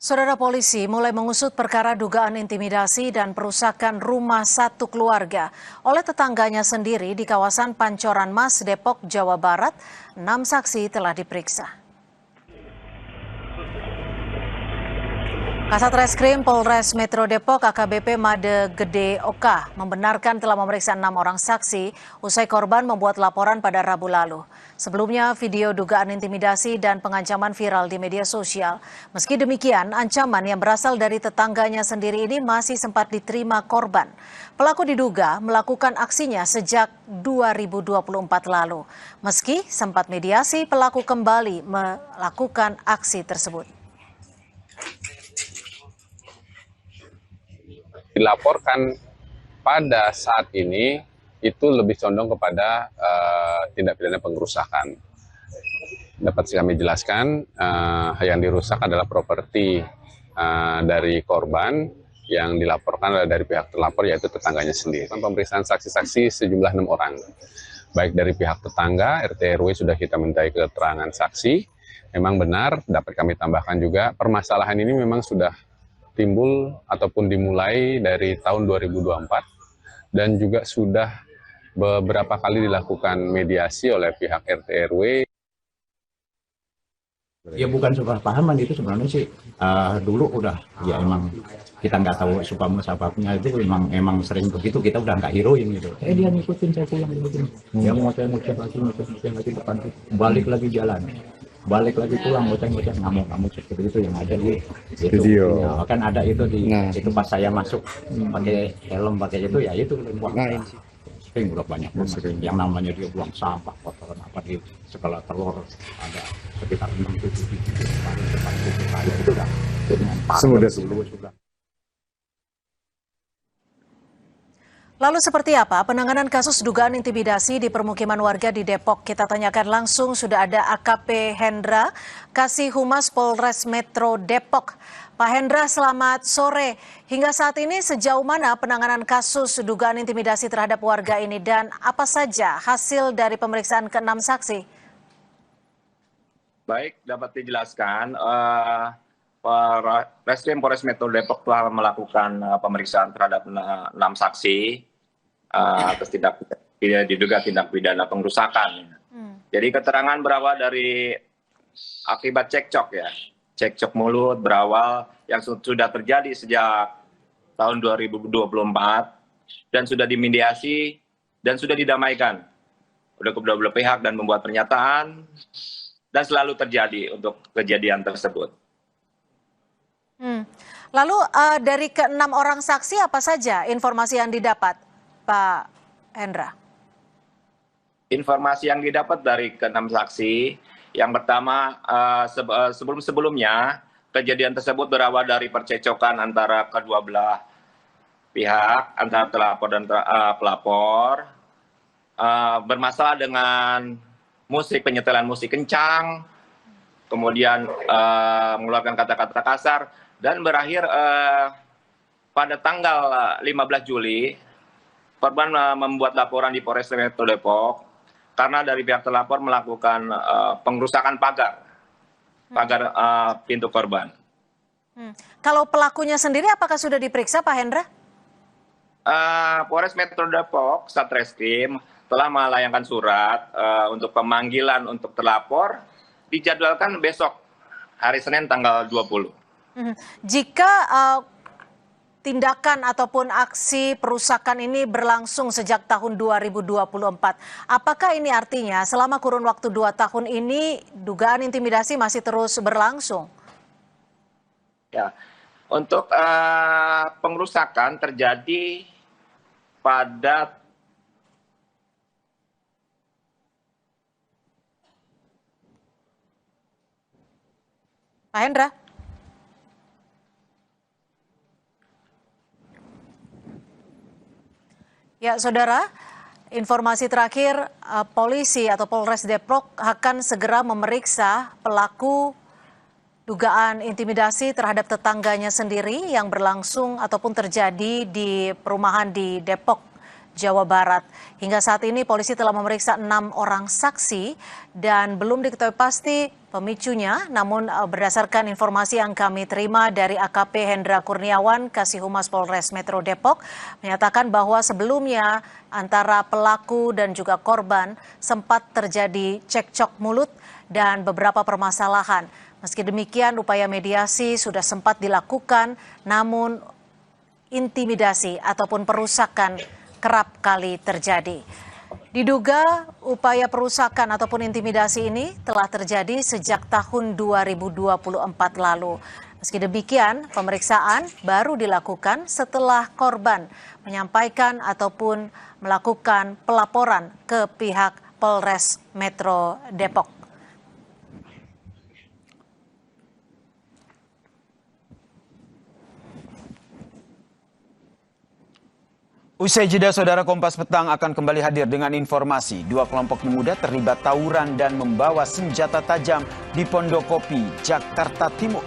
Saudara polisi mulai mengusut perkara dugaan intimidasi dan perusakan rumah satu keluarga oleh tetangganya sendiri di kawasan Pancoran Mas, Depok, Jawa Barat. 6 saksi telah diperiksa. Kasat Reskrim Polres Metro Depok AKBP Made Gede Oka membenarkan telah memeriksa 6 orang saksi usai korban membuat laporan pada Rabu lalu. Sebelumnya video dugaan intimidasi dan pengancaman viral di media sosial. Meski demikian, ancaman yang berasal dari tetangganya sendiri ini masih sempat diterima korban. Pelaku diduga melakukan aksinya sejak 2024 lalu. Meski sempat mediasi, pelaku kembali melakukan aksi tersebut. Dilaporkan pada saat ini itu lebih condong kepada tindak pidana pengerusakan. Dapat kami jelaskan, yang dirusak adalah properti dari korban yang dilaporkan adalah dari pihak terlapor, yaitu tetangganya sendiri. Pemeriksaan saksi-saksi sejumlah 6 orang, baik dari pihak tetangga, RT RW sudah kita mintai keterangan saksi. Memang benar, dapat kami tambahkan juga, permasalahan ini memang sudah timbul ataupun dimulai dari tahun 2024 dan juga sudah beberapa kali dilakukan mediasi oleh pihak RT RW. Ya bukan kesalahpahaman itu sebenarnya sih, dulu udah ya emang kita nggak tahu sebabnya itu emang sering begitu, kita udah nggak heroin gitu. Dia ngikutin saya pulang gitu. Dia mau saya ngecek lagi depan, balik lagi jalan. Balik lagi pulang ngoceh-ngoceh ngamuk seperti itu yang ada di video. Ya, kan ada itu di itu pas saya masuk pakai helm pakai itu ya itu sering udah banyak yang namanya dia buang sampah kotoran apa di segala telur ada sekitar 6-7 depan itu saya itu udah dengan semudah sudah. Lalu seperti apa penanganan kasus dugaan intimidasi di permukiman warga di Depok? Kita tanyakan langsung, sudah ada AKP Hendra, Kasih Humas Polres Metro Depok. Pak Hendra, selamat sore. Hingga saat ini sejauh mana penanganan kasus dugaan intimidasi terhadap warga ini dan apa saja hasil dari pemeriksaan ke-6 saksi? Baik, dapat dijelaskan. Reskrim Polres Metro Depok telah melakukan pemeriksaan terhadap 6 saksi atas diduga tindak pidana pengerusakan. Jadi keterangan berawal dari akibat cekcok ya, cekcok mulut berawal yang sudah terjadi sejak tahun 2024 dan sudah dimediasi dan sudah didamaikan oleh kedua belah pihak dan membuat pernyataan dan selalu terjadi untuk kejadian tersebut. Lalu dari ke-6 orang saksi apa saja informasi yang didapat, Pak Hendra? Informasi yang didapat dari ke-6 saksi, yang pertama sebelumnya kejadian tersebut berawal dari percecokan antara kedua belah pihak, antara terlapor dan pelapor, bermasalah dengan penyetelan musik kencang, kemudian mengeluarkan kata-kata kasar, dan berakhir pada tanggal 15 Juli, korban membuat laporan di Polres Metro Depok karena dari pihak terlapor melakukan pengerusakan pagar pintu korban. Kalau pelakunya sendiri apakah sudah diperiksa, Pak Hendra? Polres Metro Depok, Satreskrim, telah melayangkan surat untuk pemanggilan untuk terlapor, dijadwalkan besok, hari Senin tanggal 20. Jika tindakan ataupun aksi perusakan ini berlangsung sejak tahun 2024, apakah ini artinya selama kurun waktu 2 tahun ini dugaan intimidasi masih terus berlangsung? Ya, untuk pengerusakan terjadi pada Pak Hendra? Ya, Saudara, informasi terakhir, polisi atau Polres Depok akan segera memeriksa pelaku dugaan intimidasi terhadap tetangganya sendiri yang berlangsung ataupun terjadi di perumahan di Depok, Jawa Barat. Hingga saat ini polisi telah memeriksa 6 orang saksi dan belum diketahui pasti pemicunya, namun berdasarkan informasi yang kami terima dari AKP Hendra Kurniawan, Kasih Humas Polres Metro Depok, menyatakan bahwa sebelumnya antara pelaku dan juga korban sempat terjadi cekcok mulut dan beberapa permasalahan. Meski demikian, upaya mediasi sudah sempat dilakukan, namun intimidasi ataupun perusakan kerap kali terjadi. Diduga upaya perusakan ataupun intimidasi ini telah terjadi sejak tahun 2024 lalu. Meski demikian, pemeriksaan baru dilakukan setelah korban menyampaikan ataupun melakukan pelaporan ke pihak Polres Metro Depok. Usai jeda, Saudara, Kompas Petang akan kembali hadir dengan informasi. 2 kelompok pemuda terlibat tawuran dan membawa senjata tajam di Pondokopi, Jakarta Timur.